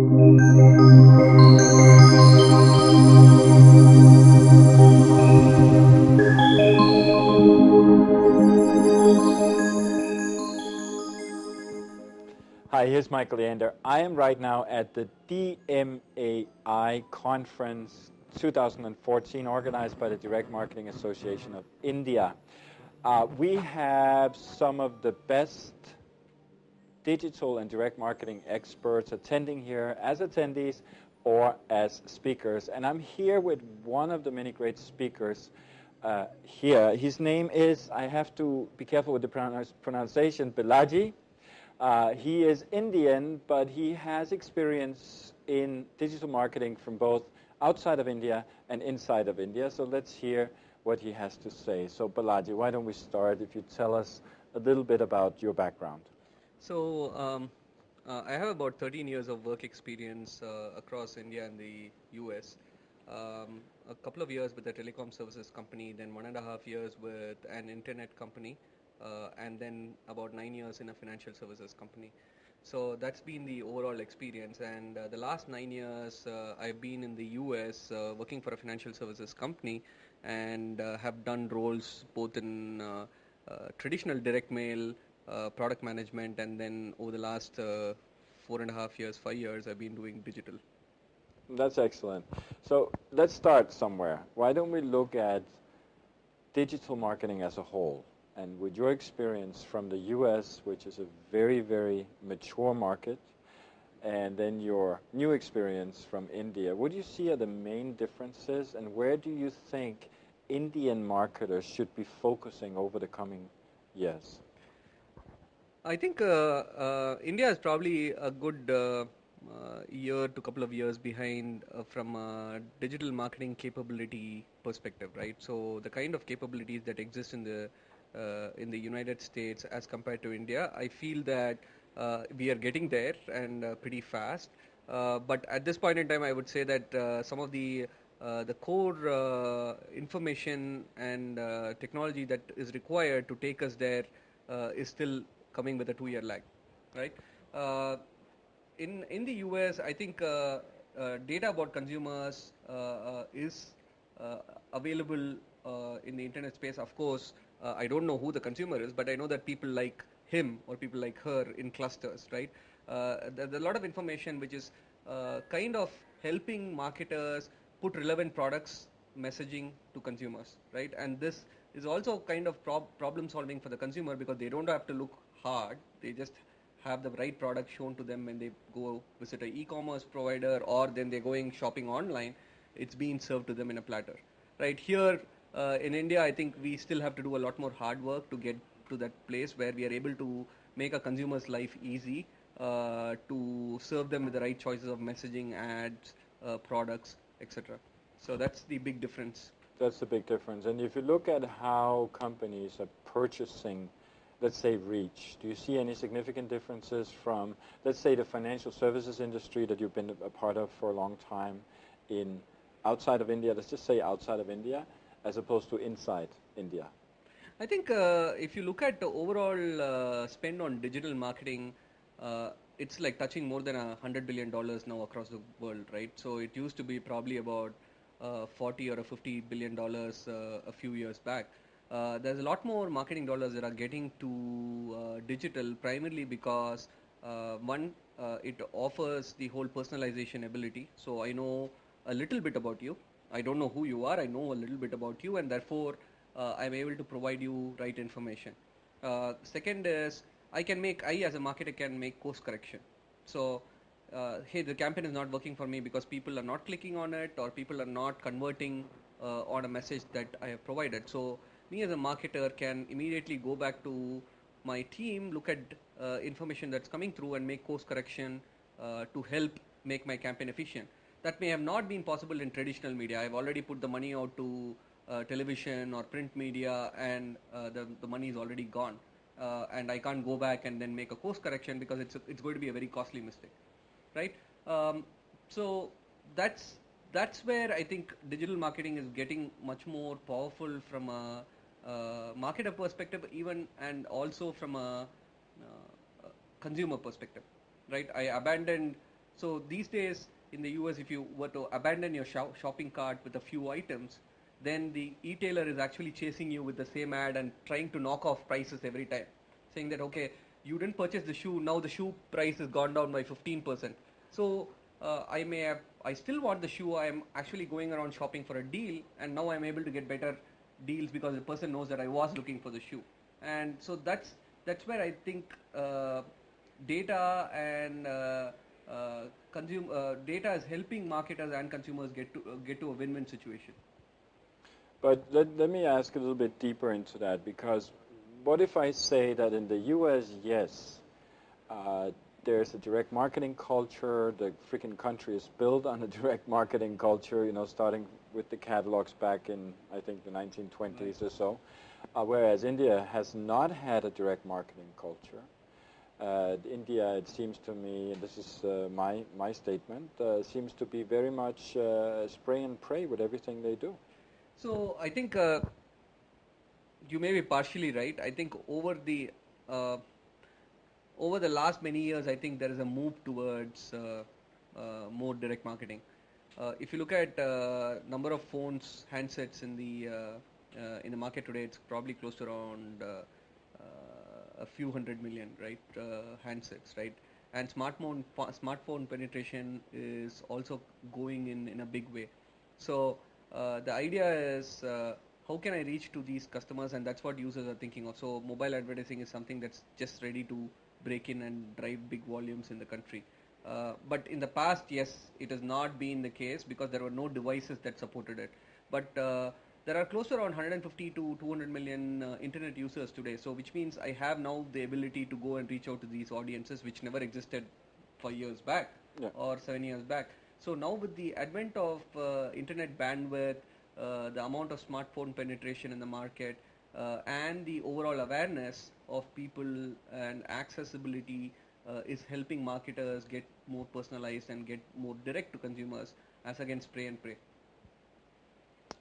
Hi, here's Michael Leander. I am right now at the DMAI conference 2014 organized by the Direct Marketing Association of India. We have some of the best digital and direct marketing experts attending here as attendees or as speakers. And I'm here with one of the many great speakers here. His name is, I have to be careful with the pronunciation, Balaji. He is Indian, but he has experience in digital marketing from both outside of India and inside of India. So let's hear what he has to say. So Balaji, why don't we start if you tell us a little bit about your background. So I have about 13 years of work experience across India and the US. A couple of years with a telecom services company, then 1.5 years with an internet company, and then about 9 years in a financial services company. So that's been the overall experience, and the last 9 years I've been in the US working for a financial services company, and have done roles both in traditional direct mail, product management, and then over the last 4.5 years, 5 years, I've been doing digital. That's excellent. So let's start somewhere. Why don't we look at digital marketing as a whole? And with your experience from the US, which is a very, very mature market, and then your new experience from India, what do you see are the main differences, and where do you think Indian marketers should be focusing over the coming years? I think India is probably a good year to couple of years behind from a digital marketing capability perspective, right? So the kind of capabilities that exist in the United States as compared to India, I feel that we are getting there and pretty fast. But at this point in time, I would say that some of the core information and technology that is required to take us there is still coming with a 2-year lag, right? In the US, I think data about consumers is available in the internet space. Of course, I don't know who the consumer is, but I know that people like him or people like her in clusters, right? There's a lot of information which is kind of helping marketers put relevant products messaging to consumers, right? And this is also kind of problem solving for the consumer, because they don't have to look hard. They just have the right product shown to them when they go visit an e-commerce provider, or then they're going shopping online. It's being served to them in a platter, right? Here in India, I think we still have to do a lot more hard work to get to that place where we are able to make a consumer's life easy, to serve them with the right choices of messaging, ads, products, etc. So that's the big difference. That's the big difference. And if you look at how companies are purchasing, let's say, reach, do you see any significant differences from, let's say, the financial services industry that you've been a part of for a long time in outside of India, let's just say outside of India, as opposed to inside India? I think if you look at the overall spend on digital marketing, it's like touching more than $100 billion now across the world, right? So it used to be probably about 40 or $50 billion a few years back. There's a lot more marketing dollars that are getting to digital, primarily because one, it offers the whole personalization ability. So I know a little bit about you. I don't know who you are. I know a little bit about you, and therefore I'm able to provide you right information. Second is I as a marketer can make course correction. So hey, the campaign is not working for me because people are not clicking on it, or people are not converting on a message that I have provided. So me as a marketer can immediately go back to my team, look at information that's coming through, and make course correction to help make my campaign efficient. That may have not been possible in traditional media. I've already put the money out to television or print media, and the money is already gone. And I can't go back and then make a course correction, because it's going to be a very costly mistake, right? So that's where I think digital marketing is getting much more powerful from a marketer perspective, even, and also from a consumer perspective, right? I abandoned So these days in the US, if you were to abandon your shopping cart with a few items, then the e-tailer is actually chasing you with the same ad and trying to knock off prices every time, saying that, okay, you didn't purchase the shoe, now the shoe price has gone down by 15%. So I still want the shoe, I am actually going around shopping for a deal, and now I'm able to get better deals because the person knows that I was looking for the shoe. And so that's where I think data and data is helping marketers and consumers get to a win-win situation. But let me ask a little bit deeper into that, because what if I say that in the US, yes, there's a direct marketing culture, the freaking country is built on a direct marketing culture, starting with the catalogs back in, I think, the 1920s or so, whereas India has not had a direct marketing culture. India, it seems to me, and this is my statement, seems to be very much spray and pray with everything they do. So I think you may be partially right. I think over the last many years, I think there is a move towards more direct marketing. If you look at number of phones, handsets in the market today, it's probably close to around a few hundred million, right? Handsets, right? And smartphone penetration is also going in a big way. So the idea is how can I reach to these customers, and that's what users are thinking of. So mobile advertising is something that's just ready to break in and drive big volumes in the country. But in the past, yes, it has not been the case because there were no devices that supported it. But there are close to around 150 to 200 million internet users today. So which means I have now the ability to go and reach out to these audiences which never existed 5 years back or 7 years back. So now with the advent of internet bandwidth, the amount of smartphone penetration in the market, and the overall awareness of people and accessibility is helping marketers get more personalized and get more direct to consumers as against spray and pray.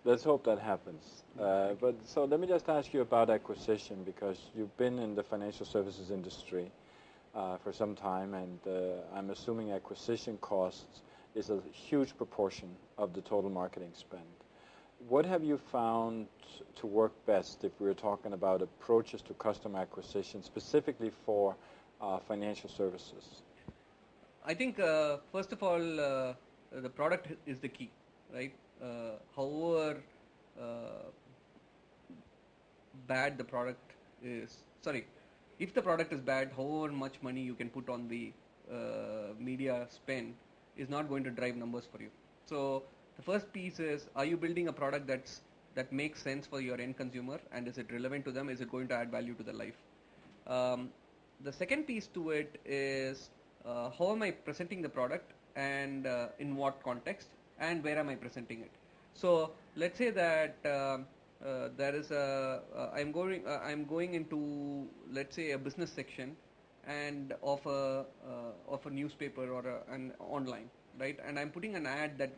Let's hope that happens. But so let me just ask you about acquisition, because you've been in the financial services industry for some time, and I'm assuming acquisition costs is a huge proportion of the total marketing spend. What have you found to work best if we're talking about approaches to customer acquisition, specifically for financial services? I think first of all, the product is the key, right? However bad the product is, if the product is bad, however much money you can put on the media spend is not going to drive numbers for you. So the first piece is, are you building a product that makes sense for your end consumer, and is it relevant to them? Is it going to add value to their life? The second piece to it is how am I presenting the product, and in what context, and where am I presenting it? So let's say that there is I'm going into, let's say, a business section and of a newspaper or an online, right? And I'm putting an ad that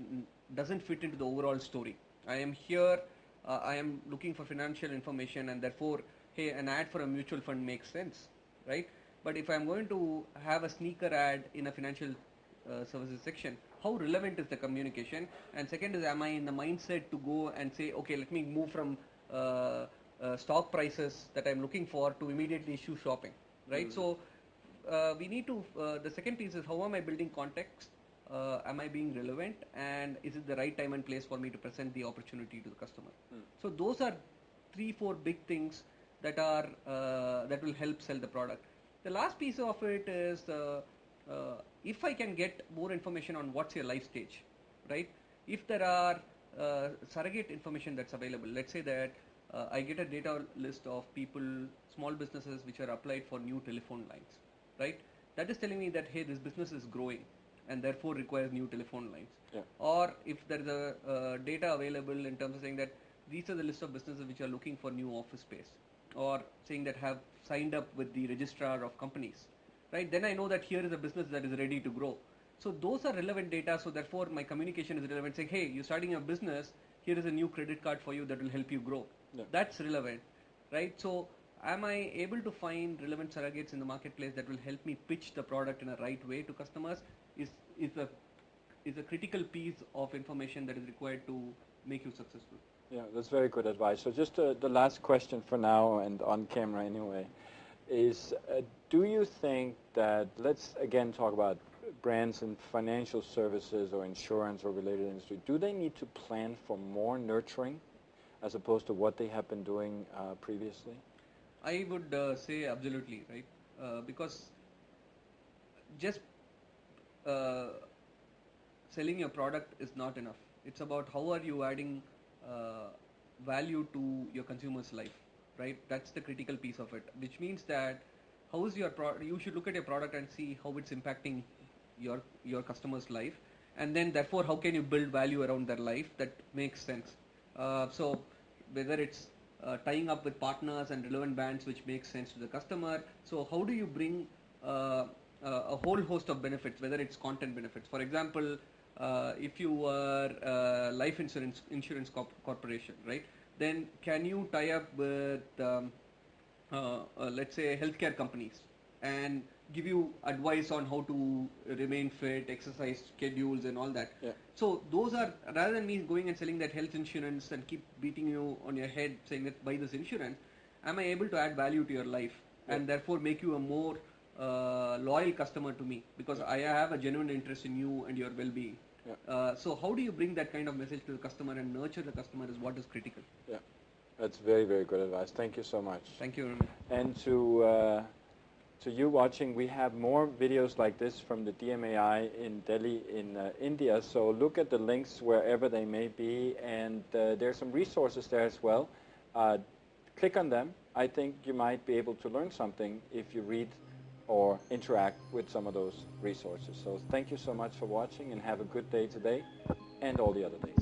doesn't fit into the overall story. I am here, I am looking for financial information, and therefore, hey, an ad for a mutual fund makes sense, right? But if I'm going to have a sneaker ad in a financial services section, how relevant is the communication? And second is, am I in the mindset to go and say, okay, let me move from stock prices that I'm looking for to immediately shoe shopping, right? So we need to, the second piece is, how am I building context? Am I being relevant, and is it the right time and place for me to present the opportunity to the customer? So those are 3-4 big things that are that will help sell the product. The last piece of it is if I can get more information on what's your life stage, right? If there are surrogate information that's available, let's say that I get a data list of people, small businesses which are applied for new telephone lines, right? That is telling me that, hey, this business is growing and therefore requires new telephone lines. Yeah. Or if there is a data available in terms of saying that these are the list of businesses which are looking for new office space, or saying that have signed up with the registrar of companies, right? Then I know that here is a business that is ready to grow. So those are relevant data, so therefore my communication is relevant, saying, hey, you're starting a business, here is a new credit card for you that will help you grow. Yeah. That's relevant, right? So am I able to find relevant surrogates in the marketplace that will help me pitch the product in a right way to customers? is a critical piece of information that is required to make you successful. Yeah, that's very good advice. So just the last question for now, and on camera anyway, is do you think that, let's again talk about brands in financial services or insurance or related industry, do they need to plan for more nurturing as opposed to what they have been doing previously? I would say absolutely, right? Because just selling your product is not enough. It's about how are you adding value to your consumer's life, right? That's the critical piece of it, which means that how is your you should look at your product and see how it's impacting your customer's life, and then therefore how can you build value around their life that makes sense. So whether it's tying up with partners and relevant brands which makes sense to the customer, so how do you bring a whole host of benefits, whether it's content benefits. For example, if you are a life insurance corporation, right, then can you tie up with let's say healthcare companies and give you advice on how to remain fit, exercise schedules and all that. Yeah. So those are, rather than me going and selling that health insurance and keep beating you on your head saying that buy this insurance, am I able to add value to your life and therefore make you a more loyal customer to me because I have a genuine interest in you and your well-being. So how do you bring that kind of message to the customer and nurture the customer is what is critical. Yeah, that's very, very good advice. Thank you so much. Thank you very much. And to you watching, we have more videos like this from the DMAI in Delhi in India. So look at the links wherever they may be, and there's some resources there as well. Click on them. I think you might be able to learn something if you read or interact with some of those resources. So thank you so much for watching, and have a good day today and all the other days.